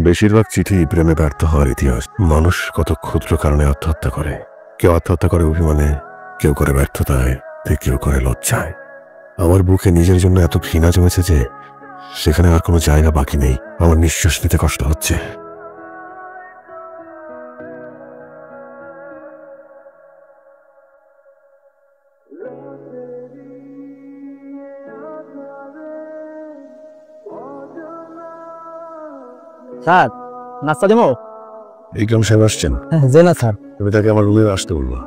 বেশিরভাগ চিঠি প্রেমে ব্যর্থ হওয়ার ইতিহাস। মানুষ কত ক্ষুদ্র কারণে আত্মহত্যা করে। কেউ আত্মহত্যা করে অভিমানে, কেউ করে ব্যর্থতায়, কেউ করে লজ্জায়। আমার বুকে নিজের জন্য এত ঘৃণা জমেছে যে সেখানে আর কোনো জায়গা বাকি নেই। আমার নিঃশ্বাস নিতে কষ্ট হচ্ছে। স্যার, নাস্তা দেবো? ইকরাম সাহেব আসছেন? যে না স্যার। তুমি তাকে আমার রুমে আসতে বলবো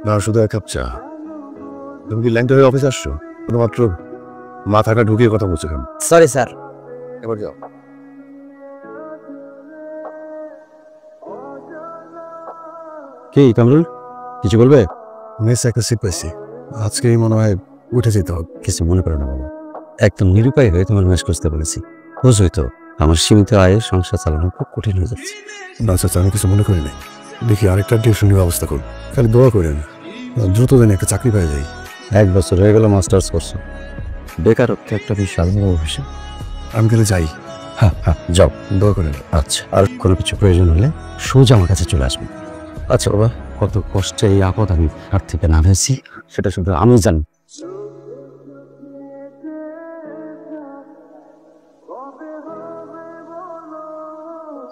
না, শুধু এক কাপ চা। তুমি কি ল্যাংটা হয়ে অফিসে আসছো? শুধুমাত্র মাথাটা ঢুকিয়ে কথা বলছো কেন? Sorry sir. এবার যাও। কি কামরুল, কিছু বলবে? মেস একটা সিট পাইছি, আজকেই মনে হয় উঠে যেতে হবে। কিছু মনে করো না বাবা, একদম নিরুপায় হয়ে তোমার মেস করতে বলেছি। বুঝই তো, আমার সীমিত আয়ে সংসার চালানো খুব কঠিন হয়ে যাচ্ছে। না চাচা, আমি কিছু মনে করি নাই। দেখি আরেকটা টিউশনের ব্যবস্থা করুন, খালি দোয়া করেন দ্রুত জানি একটা চাকরি পেয়ে যাই। 1 বছর হয়ে গেল মাস্টার্স করছো, বেকারত্ব একটা বিশাল বড় বিষয়। আমি গেলে যাই। হ্যাঁ হ্যাঁ, যাও, দোয়া করেন। আচ্ছা, আর কোনো কিছু প্রয়োজন হলে সোজা আমার কাছে চলে আসবে। আচ্ছা বাবা, কত কষ্টে এই আপদ আমি হাত থেকে নামেছি সেটা শুধু আমি জানি।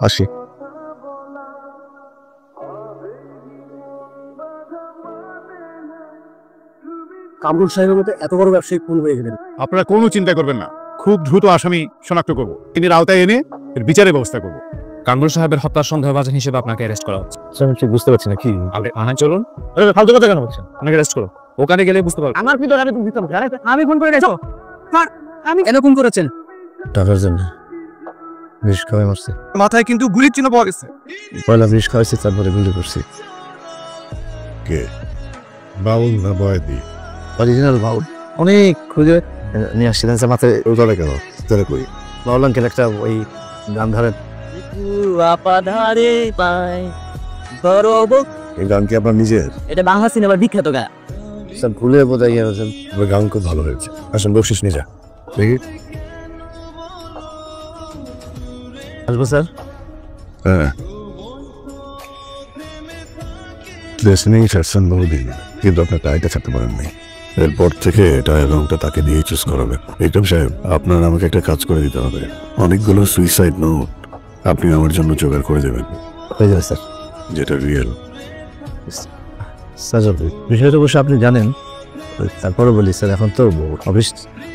আসি। কামরুল সাহেবের মতো এত বড় ব্যবসায়ী খুন হয়ে গেলেন। আপনারা কোনো চিন্তা করবেন না, খুব দ্রুত আসামি শনাক্ত করব, তিনি আওতায় এনে এর বিচারের ব্যবস্থা করব। কামরুল সাহেবের হত্যার সন্দেহভাজন হিসেবে আপনাকে অ্যারেস্ট করা হচ্ছে। আমি ঠিক বুঝতে পারছি না কি। হ্যাঁ চলুন, ফালতু কথা কেন বলছেন? আপনাকে অ্যারেস্ট করো, ওখানে গেলে বুঝতে পারবেন। আমার ভিতরে আমি ফোন করে গেছো, আমি কেন ফোন করেছেন? টাকার জন্য বিষ খাওয়াই মারছে। মাথায় কিন্তু গুলির চিহ্ন পাওয়া গেছে। পয়লা বিষ খাওয়াইছি, তারপরে গুলি করছি। কে বাউল না বয়দি? অরিজিনাল বাউল। অনেক খুঁজে নিয়ে আসছিলেন মাথায়। ওটারে কেন তারা কই? বাউল আঙ্কেল একটা ওই গান ধরেন, এই গান কি আপনার নিজের? এটা বাংলা সিনেমার বিখ্যাত গান। স্যার ভুলে বোঝাই গেছেন। গান খুব ভালো হয়েছে। আসেন বকশিস নিয়ে যা। দেখি। আসবো স্যার। হ্যাঁ, লিসনিং সেশন বহুদিন, কিন্তু আপনার টাইটা ছাড়তে পারেন নাই। এরপর থেকে টাই রংটা তাকে দিয়ে চুজ করাবেন। ইকরাম সাহেব, আপনার আমাকে একটা কাজ করে দিতে হবে। অনেকগুলো সুইসাইড নোট আপনি আমার জন্য জোগাড় করে দেবেন, হয়ে যাবে স্যার। যেটা রিয়েল। স্যার বিষয়টা অবশ্য আপনি জানেন, তারপরে বলি স্যার, এখন তো অফিস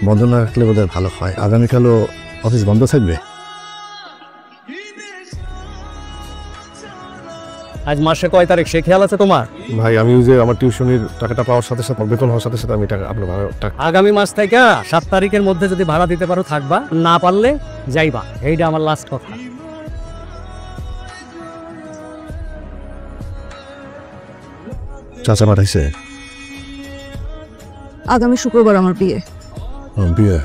বন্ধ না রাখলে বোধহয় ভালো হয়। আগামীকালও অফিস বন্ধ থাকবে। আজ মাসে কয় তারিখ সে খেয়াল আছে তোমার? ভাই, আমি যে আমার টিউশনের টাকাটা পাওয়ার সাথে সাথে, বেতন হওয়ার সাথে সাথে আমি টাকা আপনার টাকা। আগামী মাস থেকে 7 তারিখের মধ্যে যদি ভাড়া দিতে পারো থাকবা, না পারলে যাইবা। এইটা আমার লাস্ট কথা। চাচা পাঠাইছে? আগামী শুক্রবার আমার বিয়ে। বিয়ে?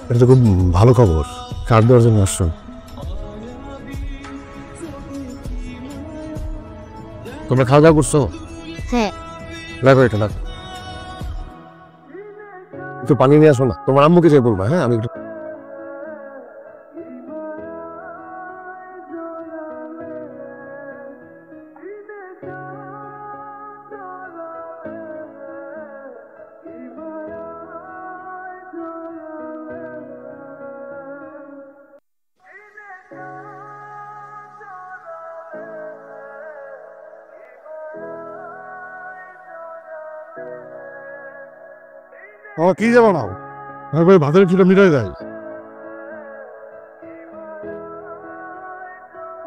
এটা তো খুব ভালো খবর। কার্ড দেওয়ার জন্য আসছেন? তোমরা খাওয়া দাওয়া করছো? হ্যাঁ। লাগো এটা লাগো। একটু পানি নিয়ে আসো না, তোমার আম্মুকে যে বলবা। হ্যাঁ, আমি একটু। কি যাবো না, ভাতের চুটা মিটাই দেয়।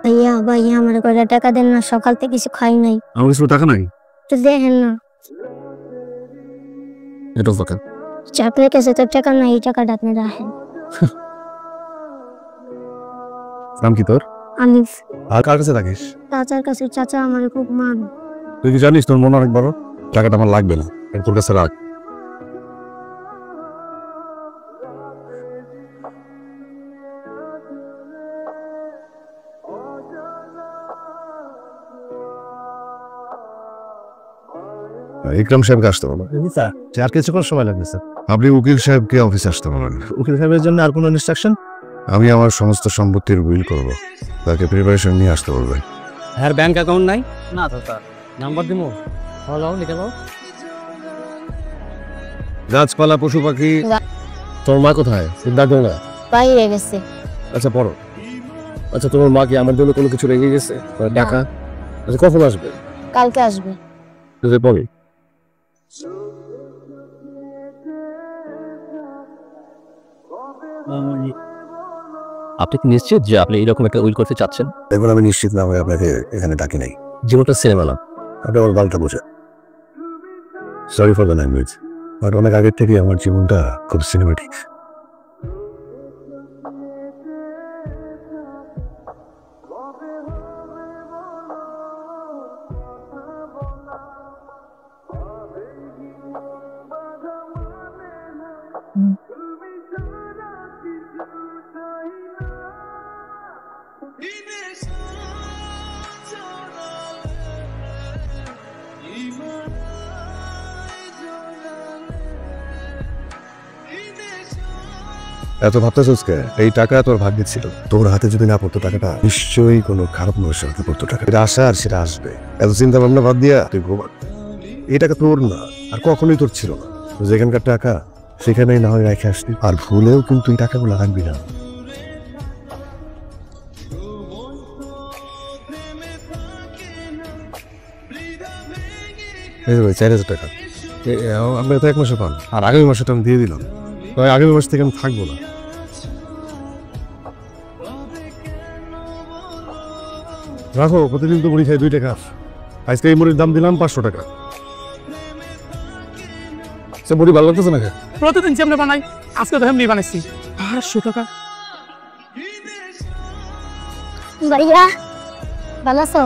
ভাইয়া ভাইয়া আমার কয়টা টাকা দেন না, সকাল থেকে কিছু খাই নাই। আমার কাছে টাকা নাই। তো দেখেন না, এটা টাকা। আপনার কাছে তো টাকা নাই, এই টাকাটা আপনি রাখেন। নাম কি তোর? আনিস। আর কার কাছে থাকিস? চাচার কাছে। চাচা আমার খুব মান। তুই কি জানিস তোর মন অনেক বড়? টাকাটা আমার লাগবে না, তোর কাছে রাখ। ইকরাম সাহেবকে আসতে বলো। আর কিছুক্ষণ সময় লাগবে স্যার। আপনি উকিল সাহেবকে অফিসে আসতে বলেন। উকিল সাহেবের জন্য আর কোনো ইনস্ট্রাকশন? আমি আমার সমস্ত সম্পত্তির উইল করব, তাকে প্রিপারেশন নিয়ে আসতে বলবেন। হ্যাঁ ব্যাংক অ্যাকাউন্ট নাই? না তো স্যার। নাম্বার দিমু? হলো লিখে দাও। গাছপালা পশু পাখি। তোর মা কোথায়? সিদ্ধার্থ না? বাইরে গেছে। আচ্ছা পড়ো। আচ্ছা তোমার মা কি আমার জন্য কোনো কিছু রেখে গেছে? টাকা? আচ্ছা কখন আসবে? কালকে আসবে। পরে আপনি কি নিশ্চিত যে আপনি এরকম একটা উইল করতে চাচ্ছেন? এবার আমি নিশ্চিত না হয়ে আপনাকে এখানে ডাকি নাই। জীবনটা সিনেমা না। আপনি আমার বালটা বোঝা। Sorry for the language, but অনেক আগের থেকে আমার জীবনটা খুব সিনেমেটিক। এত ভাবতেছিস কে? এই টাকা তোর ভাগ্যে ছিল, তোর হাতে যদি না পড়তো টাকাটা নিশ্চয়ই কোনো খারাপ মানুষের হাতে পড়তো। টাকা এটা আসা আর সেটা আসবে, এত চিন্তা ভাবনা বাদ দিয়া তুই ঘুমা। এই টাকা তোর না, আর কখনোই তোর ছিল না। যেখানকার টাকা সেখানেই না হয় রেখে আসবি, আর ভুলেও কিন্তু এই টাকাগুলো রাখবি না। এই যে ভাই 4000 টাকা আপনি তো 1 মাসে পান, আর আগামী মাসে তো আমি দিয়ে দিলাম। তাই আগামী মাস থেকে আমি থাকবো না। রাখো, প্রতিদিন তো মুড়ি খাই 2 টাকা। আজকে এই মুড়ির দাম দিলাম 500 টাকা। সে মুড়ি ভালো লাগতেছে না? প্রতিদিন যেমনি বানাই, আজকে তো এমনি বানাইছি। 500 টাকা। ভাইয়া ভালো আছো?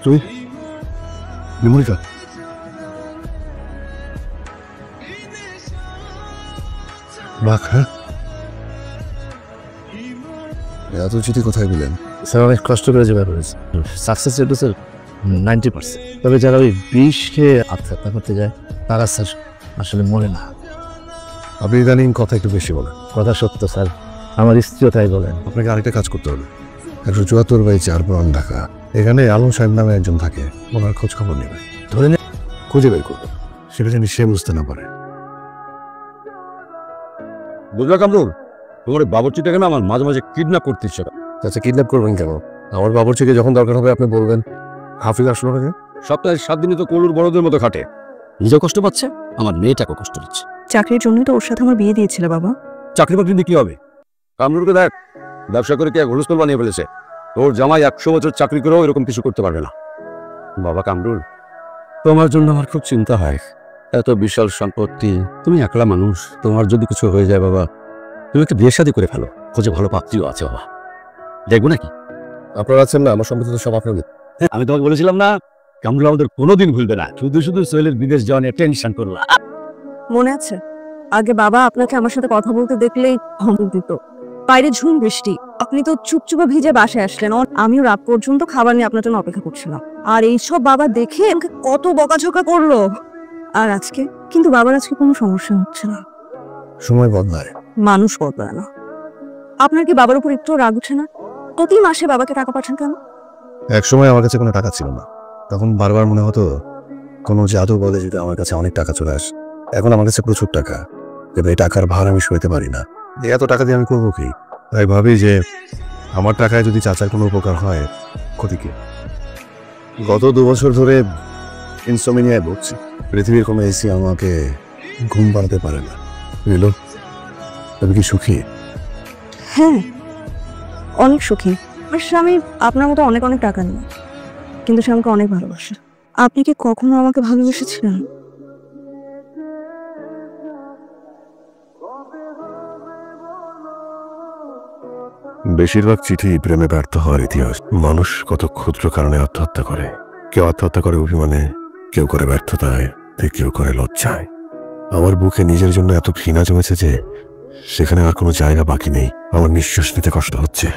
তুই মুড়িটা মাখ। হ্যাঁ, এত চিঠি কোথায় দিলেন? স্যার অনেক কষ্ট করে জোগাড় করেছে। Success rate sir 90%। তবে যারা ওই বিষ খেয়ে আত্মহত্যা করতে যায় তারা স্যার আসলে মরে না। আপনি ইদানিং কথা একটু বেশি বলেন। কথা সত্য স্যার, আমার স্ত্রীও তাই বলেন। আপনাকে আরেকটা কাজ করতে হবে। 174/4 পুরান ঢাকা, এখানে আলম সাহেব নামে একজন থাকে, ওনার খোঁজ খবর নেবেন। ধরে নে খুঁজে বের করবেন, সেটা যেন সে বুঝতে না পারে। বুঝলা কামরুল, তোমার বাবুর্চিটাকে না আমার মাঝে মাঝে কিডন্যাপ করতে ইচ্ছে করে। আচ্ছা কিডন্যাপ করবেন কেন? আমার বাবুর্চিকে যখন দরকার হবে আপনি বলবেন। হাফিজ আসলো না? সপ্তাহে 7 দিনই তো কলুর বড়দের মতো খাটে। নিজেও কষ্ট পাচ্ছে, আমার মেয়েটাকেও কষ্ট দিচ্ছে। চাকরির জন্যই তো ওর সাথে আমার বিয়ে দিয়েছিল বাবা। চাকরি বাকরি দিয়ে কি হবে? কামরুলকে দেখ, ব্যবসা করে কি এক হুলস্থল বানিয়ে ফেলেছে। তোর জামাই 100 বছর চাকরি করেও এরকম কিছু করতে পারবে না। বাবা কামরুল, তোমার জন্য আমার খুব চিন্তা হয়। এত বিশাল সম্পত্তি, তুমি একলা মানুষ, তোমার যদি কিছু হয়ে যায় বাবা, তুমি একটা বিয়ে শাদী করে ফেলো। খোঁজে ভালো পাত্রীও আছে বাবা, দেখবো নাকি? আপনারা আছেন না, আমার সম্পত্তি তো সব আপনার। আমি তোমাকে বলেছিলাম না, কামরুল আমাদের কোনোদিন ভুলবে না। শুধু শুধু সোহেলের বিদেশ যাওয়া নিয়ে টেনশন করলা। মনে আছে আগে বাবা আপনাকে আমার সাথে কথা বলতে দেখলেই ধমক দিত। বাইরে ঝুম বৃষ্টি, আপনি তো চুপচুপে ভিজে বাসায় আসলেন। আমিও রাত পর্যন্ত খাবার নিয়ে আপনার জন্য অপেক্ষা করছিলাম। আর এইসব বাবা দেখে আমাকে কত বকাঝকা করলো। আর আজকে কিন্তু বাবার আজকে কোনো সমস্যা হচ্ছে না। সময় বদলায়, মানুষ বদলায় না। আপনার কি বাবার উপর একটু রাগ উঠে না? প্রতি মাসে বাবাকে টাকা পাঠান কেন? এক সময় আমার কাছে কোনো টাকা ছিল না, তখন বারবার মনে হতো কোনো জাদু বলে যদি আমার কাছে অনেক টাকা চলে আসে। এখন আমার কাছে প্রচুর টাকা, কিন্তু এই টাকার ভার আমি সইতে পারি না। এত টাকা দিয়ে আমি করবো কি? তাই ভাবি যে আমার টাকায় যদি চাচার কোনো উপকার হয়, ক্ষতি কি? গত 2 বছর ধরে ইনসোমিনিয়ায় ভুগছি। পৃথিবীর কোনো এসি আমাকে ঘুম পাড়াতে পারে না। বুঝলো, তবে কি সুখী? হ্যাঁ, অনেক সুখী। আর স্বামী আপনার মতো অনেক অনেক টাকা নেই, কিন্তু সে আমাকে অনেক ভালোবাসে। আপনি কি কখনো আমাকে ভালোবেসেছিলেন? বেশিরভাগ চিঠি প্রেমে ব্যর্থ হওয়ার ইতিহাস। মানুষ কত ক্ষুদ্র কারণে আত্মহত্যা করে। কেউ আত্মহত্যা করে অভিমানে, কেউ করে ব্যর্থতায়, কেউ করে লজ্জায়। আমার বুকে নিজের জন্য এত ঘৃণা জমেছে যে সেখানে আর কোনো জায়গা বাকি নেই। আমার নিঃশ্বাস নিতে কষ্ট হচ্ছে।